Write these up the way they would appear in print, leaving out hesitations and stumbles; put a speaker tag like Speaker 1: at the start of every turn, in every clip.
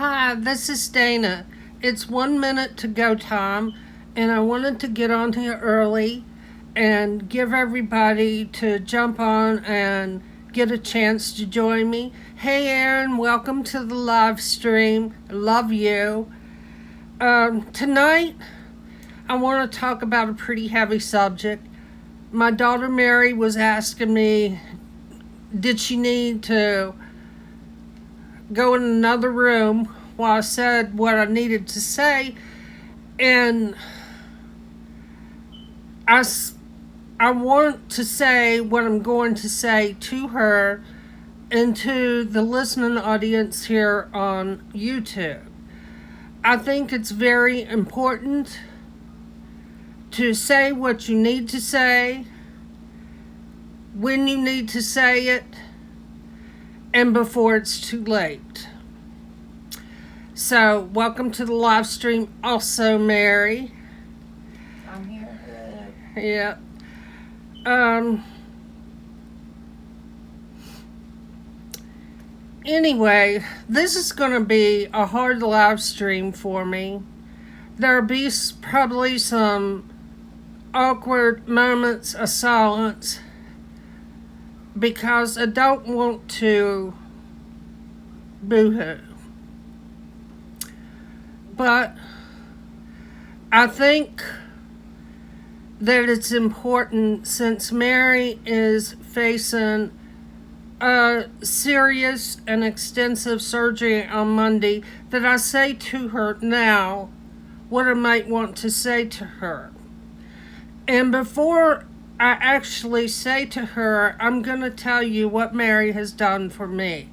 Speaker 1: Hi, this is Dana. It's 1 minute to go time, and I wanted to get on here early and give everybody to jump on and get a chance to join me. Hey, Aaron, welcome to the live stream. Love you. Tonight, I want to talk about a pretty heavy subject. My daughter Mary was asking me, did she need to go in another room while I said what I needed to say, and I want to say what I'm going to say to her and to the listening audience here on YouTube. I think it's very important to say what you need to say, when you need to say it, and before it's too late. So, welcome to the live stream, also Mary.
Speaker 2: I'm here. Good.
Speaker 1: Yeah. Anyway, this is going to be a hard live stream for me. There'll be probably some awkward moments of silence because I don't want to boo-hoo. But I think that it's important, since Mary is facing a serious and extensive surgery on Monday, that I say to her now what I might want to say to her. And before I actually say to her, I'm going to tell you what Mary has done for me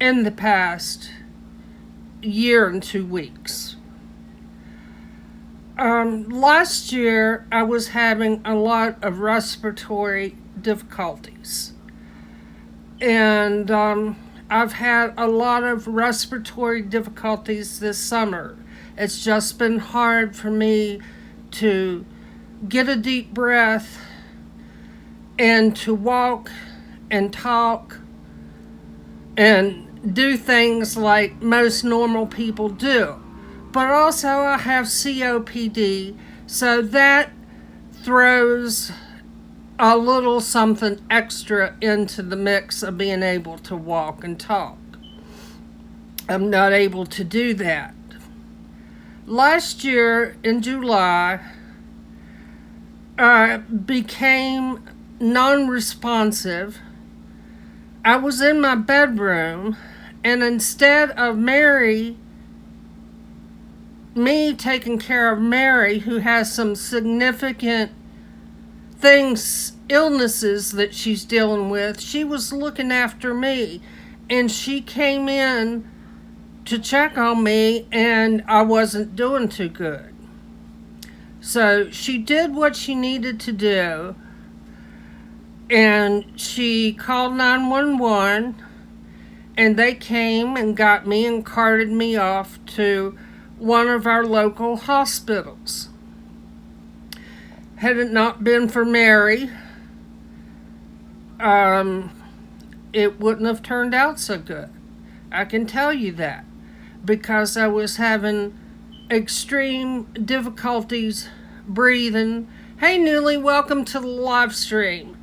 Speaker 1: in the past year and 2 weeks. Last year, I was having a lot of respiratory difficulties. And I've had a lot of respiratory difficulties this summer. It's just been hard for me to get a deep breath and to walk and talk and do things like most normal people do. But also I have COPD, so that throws a little something extra into the mix of being able to walk and talk. I'm not able to do that. Last year in July, I became non-responsive. I was in my bedroom, and instead of me taking care of Mary, who has some significant illnesses that she's dealing with, she was looking after me. And she came in to check on me, and I wasn't doing too good. So she did what she needed to do, and she called 911, and they came and got me and carted me off to one of our local hospitals. Had it not been for Mary, it wouldn't have turned out so good. I can tell you that, because I was having extreme difficulties breathing. Hey, Newly, welcome to the live stream.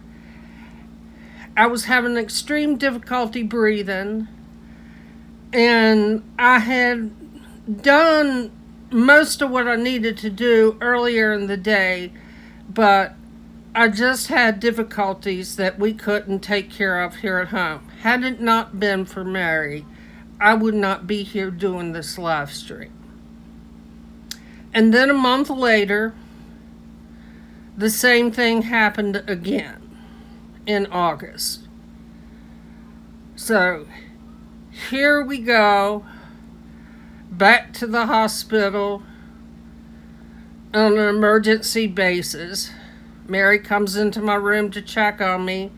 Speaker 1: I was having extreme difficulty breathing, and I had done most of what I needed to do earlier in the day, but I just had difficulties that we couldn't take care of here at home. Had it not been for Mary, I would not be here doing this live stream. And then a month later, the same thing happened again in August. So here we go, back to the hospital on an emergency basis. Mary comes into my room to check on me,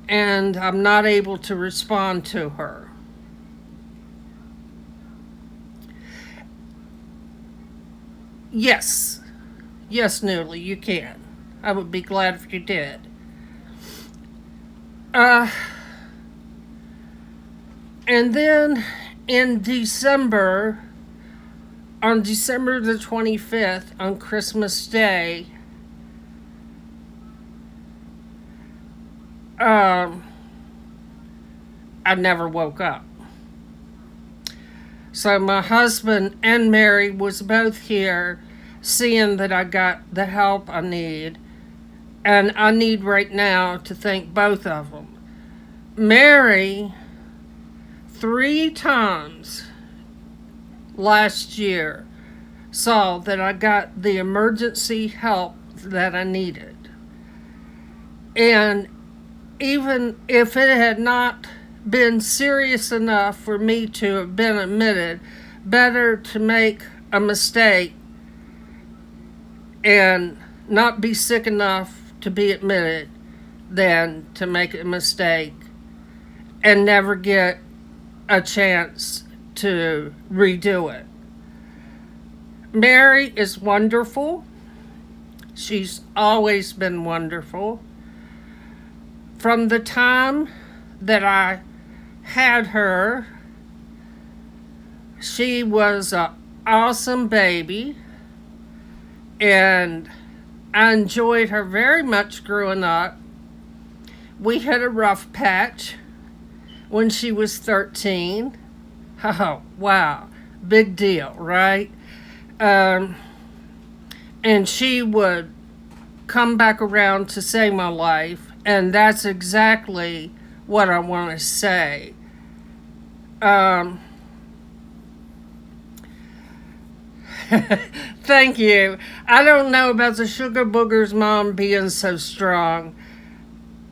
Speaker 1: and I'm not able to respond to her. Yes, Newly, you can. I would be glad if you did. And then in December, on December the 25th, on Christmas Day, I never woke up. So my husband and Mary was both here, seeing that I got the help I need. And I need right now to thank both of them. Mary, 3 times last year, saw that I got the emergency help that I needed. And even if it had not been serious enough for me to have been admitted, better to make a mistake and not be sick enough to be admitted than to make a mistake and never get a chance to redo it. Mary is wonderful. She's always been wonderful. From the time that I had her, she was an awesome baby, and I enjoyed her very much growing up. We had a rough patch when she was 13. Oh, wow. Big deal, right? And she would come back around to save my life, and that's exactly what I want to say. Thank you. I don't know about the sugar booger's mom being so strong.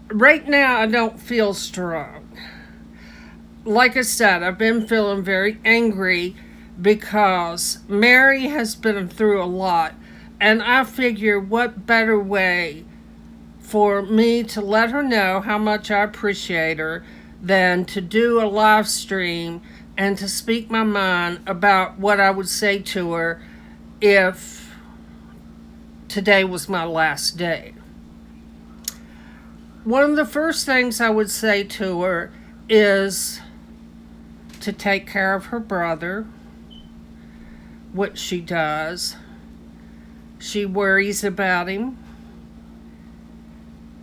Speaker 1: Right now, I don't feel strong. Like I said, I've been feeling very angry because Mary has been through a lot, and I figure what better way for me to let her know how much I appreciate her than to do a live stream and to speak my mind about what I would say to her if today was my last day. One of the first things I would say to her is to take care of her brother, which she does. She worries about him.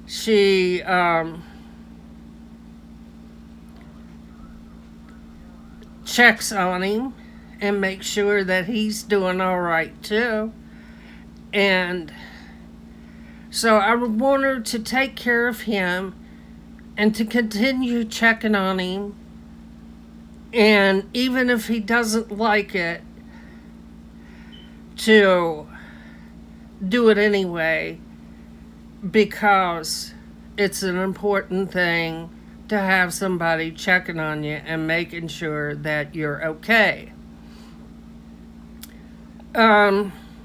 Speaker 1: She checks on him and makes sure that he's doing all right too. And so I would want her to take care of him and to continue checking on him. And even if he doesn't like it, to do it anyway, because it's an important thing to have somebody checking on you and making sure that you're okay.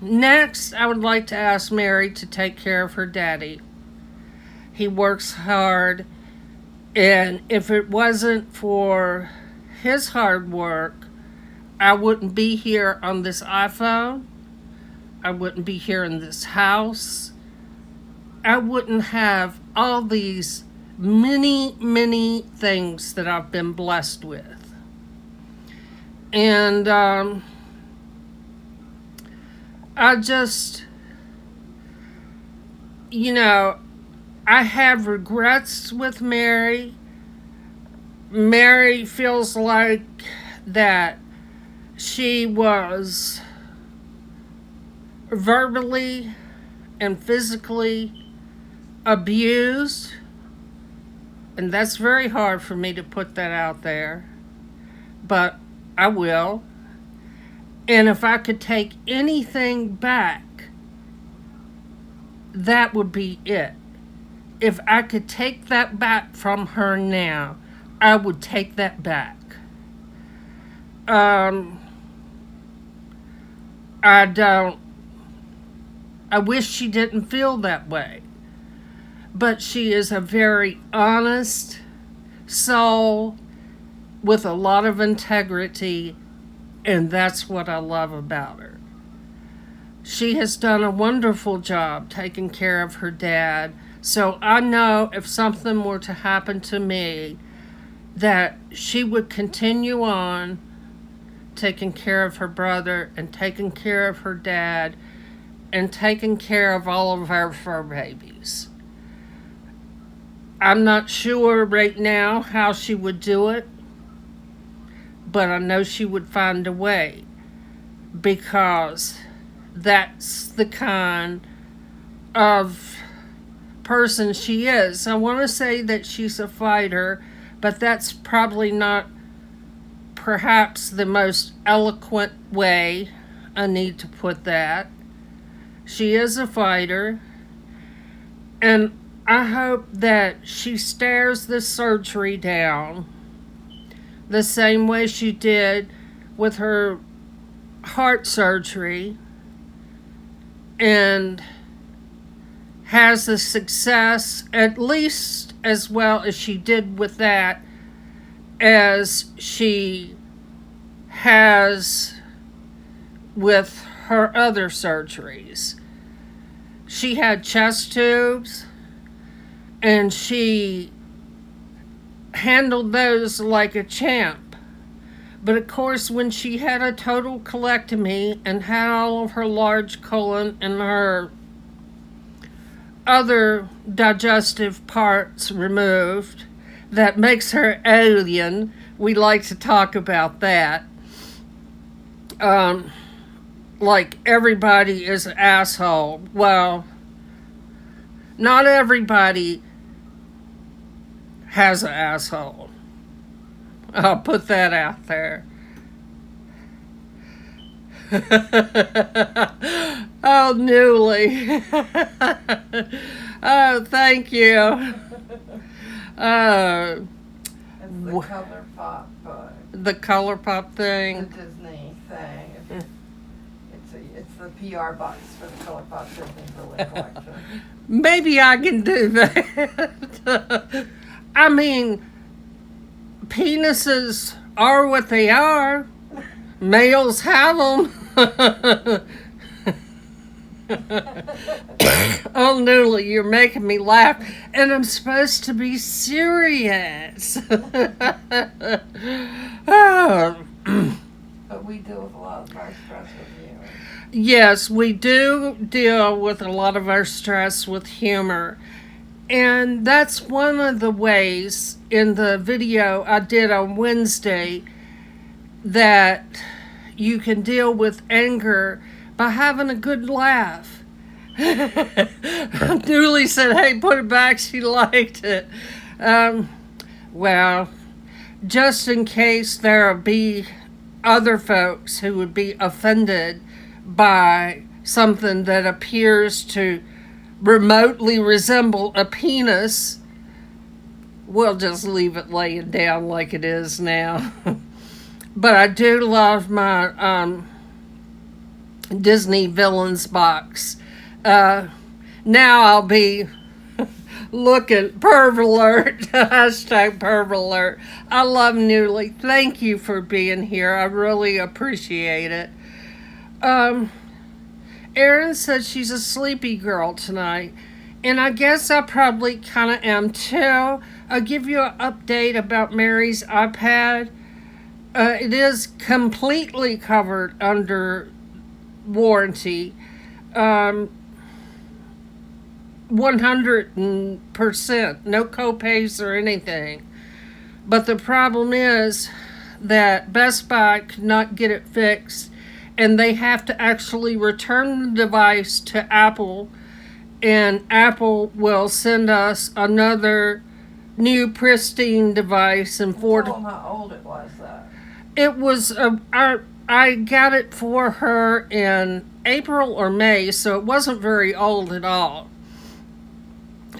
Speaker 1: Next, I would like to ask Mary to take care of her daddy. He works hard, and if it wasn't for his hard work, I wouldn't be here on this iPhone. I wouldn't be here in this house. I wouldn't have all these many things that I've been blessed with. And I just, I have regrets with Mary. Mary feels like that she was verbally and physically abused, and that's very hard for me to put that out there, but I will. And if I could take anything back, that would be it. If I could take that back from her now, I would take that back. I wish she didn't feel that way. But she is a very honest soul with a lot of integrity, and that's what I love about her. She has done a wonderful job taking care of her dad, so I know if something were to happen to me, that she would continue on taking care of her brother and taking care of her dad and taking care of all of our fur babies. I'm not sure right now how she would do it, but I know she would find a way, because that's the kind of person she is. I want to say that she's a fighter, but that's probably not perhaps the most eloquent way I need to put that. She is a fighter, and I hope that she stares this surgery down the same way she did with her heart surgery, and has the success, at least as well as she did with that, as she has with her other surgeries. She had chest tubes, and she handled those like a champ. But of course, when she had a total colectomy and had all of her large colon and her other digestive parts removed, that makes her alien. We like to talk about that. Like everybody is an asshole. Well, not everybody has an asshole. I'll put that out there. Oh, Newly. Oh, thank you.
Speaker 2: It's the Color Pop
Speaker 1: The Color Pop
Speaker 2: the
Speaker 1: thing.
Speaker 2: Disney thing. It's the PR box for the Color Pop Disney Billy collection.
Speaker 1: Maybe I can do that. I mean, penises are what they are. Males have them. Oh, Newly, you're making me laugh. And I'm supposed to be serious. Oh.
Speaker 2: But we deal with a lot of our stress with humor.
Speaker 1: Yes, we do deal with a lot of our stress with humor. And that's one of the ways in the video I did on Wednesday that you can deal with anger by having a good laugh. Newly said, hey, put it back. She liked it. Well, just in case there be other folks who would be offended by something that appears to remotely resemble a penis, we'll just leave it laying down like it is now. But I do love my Disney Villains box. Now I'll be looking perv alert. Hashtag perv alert. I love Newly. Thank you for being here. I really appreciate it. Erin said she's a sleepy girl tonight, and I guess I probably kind of am too. I'll give you an update about Mary's iPad. It is completely covered under warranty. 100%, no copays or anything. But the problem is that Best Buy could not get it fixed, and they have to actually return the device to Apple, and Apple will send us another new pristine device in
Speaker 2: Tell them how old it was, though.
Speaker 1: It was I got it for her in April or May, so it wasn't very old at all.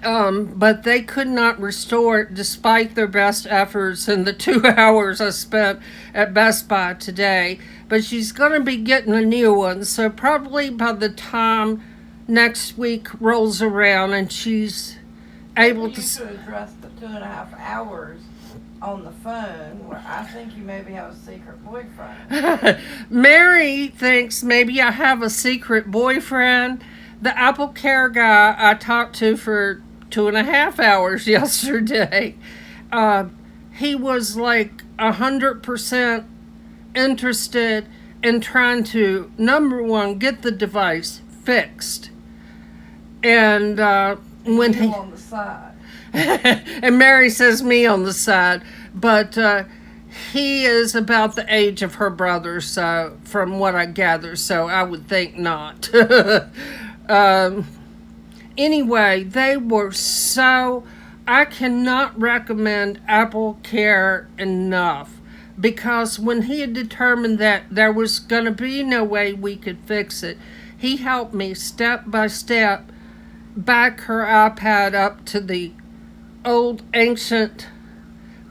Speaker 1: But they could not restore it despite their best efforts in the 2 hours I spent at Best Buy today. But she's going to be getting a new one, so probably by the time next week rolls around and she's able to...
Speaker 2: You should address the 2.5 hours on the phone where I think you maybe have a secret boyfriend.
Speaker 1: Mary thinks maybe I have a secret boyfriend. The Apple Care guy I talked to for 2.5 hours yesterday, he was like 100% interested in trying to, number one, get the device fixed. And when
Speaker 2: You on the side.
Speaker 1: and Mary says me on the side, but he is about the age of her brother, so from what I gather, so I would think not. Anyway, they were so. I cannot recommend Apple Care enough, because when he had determined that there was going to be no way we could fix it, he helped me step by step back her iPad up to the old ancient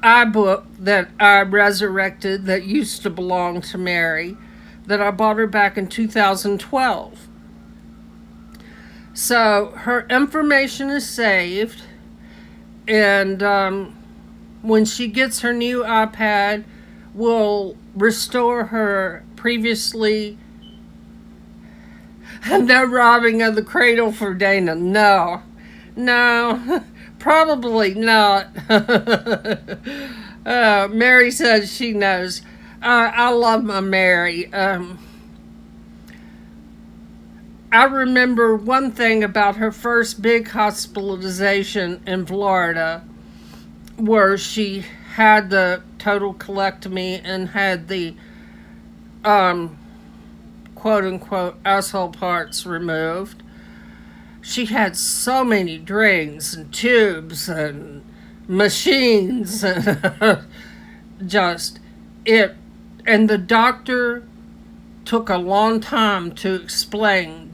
Speaker 1: iBook that I resurrected that used to belong to Mary, that I bought her back in 2012. So her information is saved, and when she gets her new iPad, we'll restore her previously. No robbing of the cradle for Dana. No, probably not. Mary says she knows. I love my Mary. I remember one thing about her first big hospitalization in Florida, where she had the total colectomy and had the quote unquote asshole parts removed. She had so many drains and tubes and machines and just it, and the doctor took a long time to explain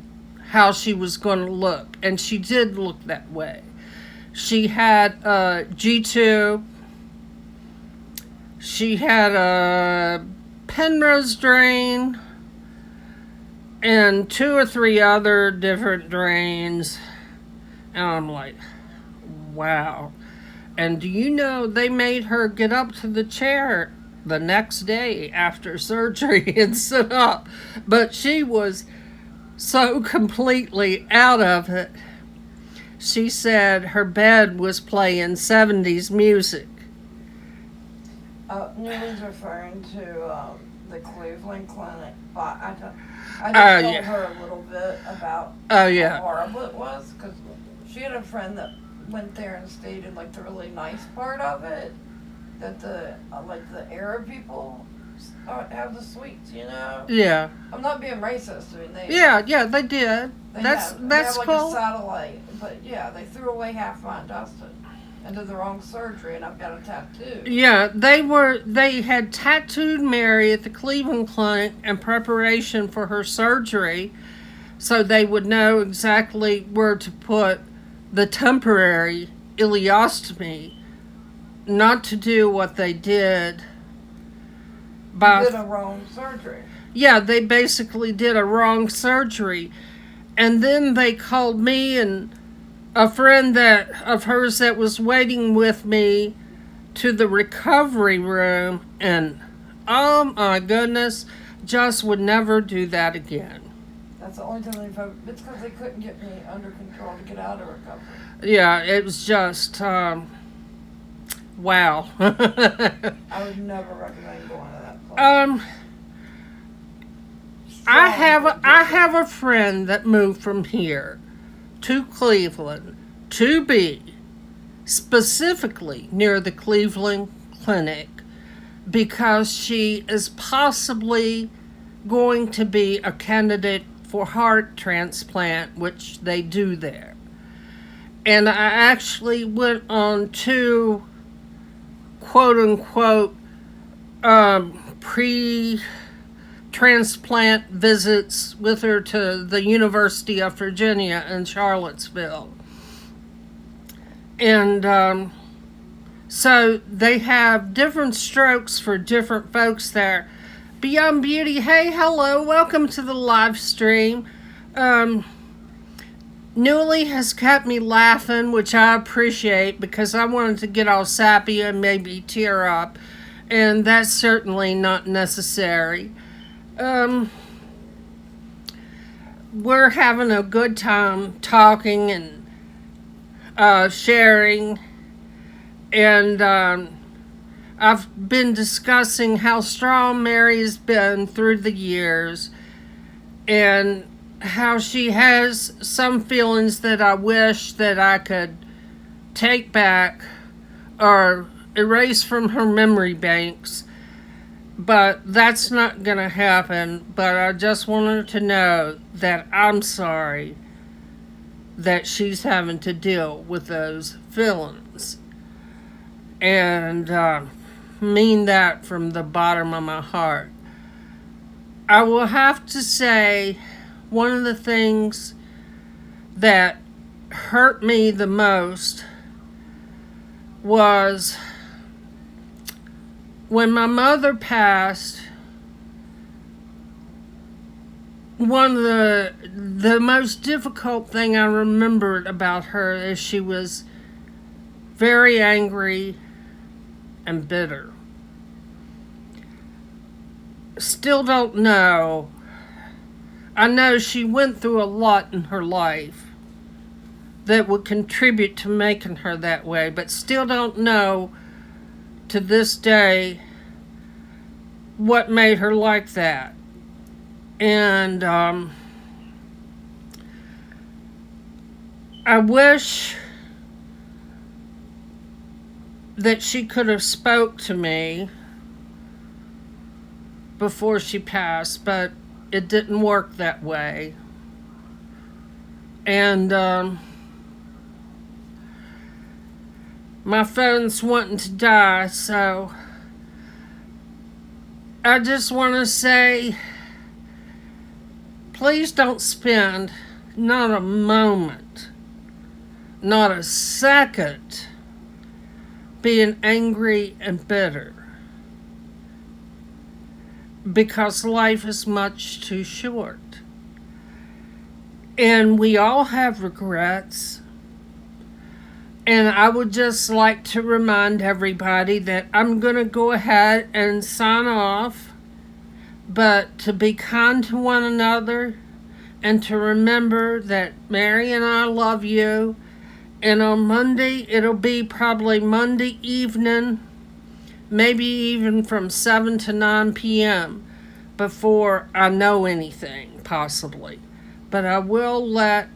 Speaker 1: how she was going to look, and she did look that way. She had a G2, she had a Penrose drain, and 2 or 3 other different drains. And I'm like, wow. And do you know they made her get up to the chair the next day after surgery and sit up? But she was so completely out of it. She said her bed was playing 70s music.
Speaker 2: Newly's referring to the Cleveland Clinic, but I just told her a little bit about how horrible it was, because she had a friend that went there and stayed in like the really nice part of it, that the like the Arab people have the suites, you know.
Speaker 1: Yeah.
Speaker 2: I'm not being racist. I mean, they.
Speaker 1: Yeah, they did. That's
Speaker 2: like
Speaker 1: cool.
Speaker 2: A satellite, but yeah, they threw away half mine dusted and did the wrong surgery, and I've got a tattoo.
Speaker 1: Yeah, they had tattooed Mary at the Cleveland Clinic in preparation for her surgery, so they would know exactly where to put the temporary ileostomy, not to do what they did.
Speaker 2: They did a wrong surgery.
Speaker 1: Yeah, they basically did a wrong surgery. And then they called me and a friend of hers that was waiting with me to the recovery room, and oh my goodness, just would never do that again.
Speaker 2: That's the only time it's because they couldn't get me under control to get out of recovery.
Speaker 1: Yeah, it was just wow.
Speaker 2: I would never recommend going to that place.
Speaker 1: I have a friend that moved from here to Cleveland to be specifically near the Cleveland Clinic, because she is possibly going to be a candidate for heart transplant, which they do there. And I actually went on 2 quote unquote pre-transplant visits with her to the University of Virginia in Charlottesville. And so they have different strokes for different folks there. Beyond Beauty, hey, hello, welcome to the live stream. Newly has kept me laughing, which I appreciate, because I wanted to get all sappy and maybe tear up, and that's certainly not necessary. We're having a good time talking and sharing, and I I've been discussing how strong Mary's been through the years and how she has some feelings that I wish that I could take back or erase from her memory banks. But that's not going to happen. But I just want her to know that I'm sorry that she's having to deal with those feelings. And mean that from the bottom of my heart. I will have to say one of the things that hurt me the most was when my mother passed. One of the most difficult thing I remembered about her is she was very angry and bitter. Still don't know. I know she went through a lot in her life that would contribute to making her that way, but still don't know to this day what made her like that. And I wish that she could have spoke to me before she passed, but it didn't work that way. And my phone's wanting to die, so I just want to say, please don't spend not a moment, not a second being angry and bitter, because life is much too short. And we all have regrets. And I would just like to remind everybody that I'm going to go ahead and sign off, but to be kind to one another and to remember that Mary and I love you. And on Monday, it'll be probably Monday evening, maybe even from 7 to 9 p.m. before I know anything, possibly. But I will let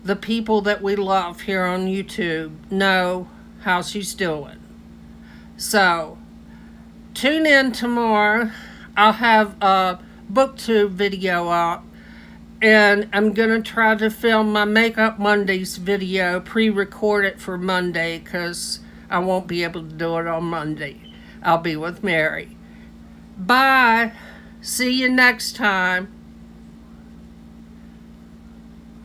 Speaker 1: the people that we love here on YouTube know how she's doing. So, tune in tomorrow. I'll have a booktube video up, and I'm going to try to film my Makeup Mondays video, pre-record it for Monday, because I won't be able to do it on Monday. I'll be with Mary. Bye. See you next time.